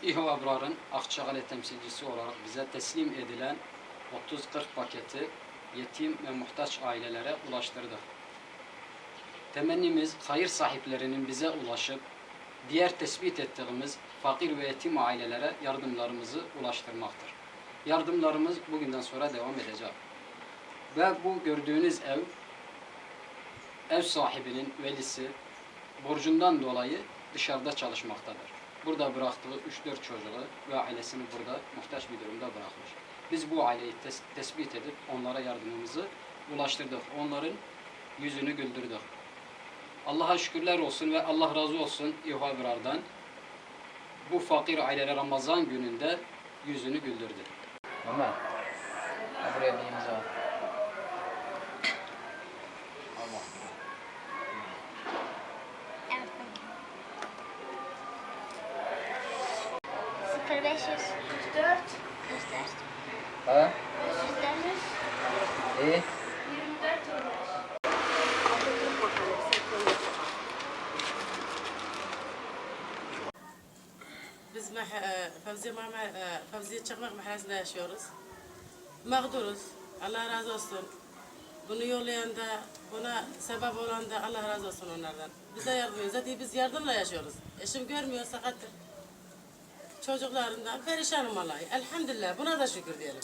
İHO Abrar'ın Akçakale temsilcisi olarak bize teslim edilen 30-40 paketi yetim ve muhtaç ailelere ulaştırdık. Temennimiz hayır sahiplerinin bize ulaşıp diğer tespit ettiğimiz fakir ve yetim ailelere yardımlarımızı ulaştırmaktır. Yardımlarımız bugünden sonra devam edecek. Ve bu gördüğünüz ev sahibinin velisi borcundan dolayı dışarıda çalışmaktadır. Burada bıraktığı 3-4 çocuğu ve ailesini burada muhtaç bir durumda bırakmış. Biz bu aileyi tespit edip onlara yardımımızı ulaştırdık. Onların yüzünü güldürdük. Allah'a şükürler olsun ve Allah razı olsun İHO Abrar'dan. Bu fakir aileler Ramazan gününde yüzünü güldürdü. Mama, buraya bir imza at. Allah. 0544 Ha? 553 İyi. 24 Biz Fevziye Çakmak Mahallesi'nde yaşıyoruz. Mağduruz. Allah razı olsun. Bunu yollayan da, buna sebep olan da Allah razı olsun onlardan. Bize yardım ediyor. Zaten biz yardımla yaşıyoruz. Eşim görmüyor, sakattır. Çocuklarından perişanım vallahi. Elhamdülillah, buna da şükür diyelim.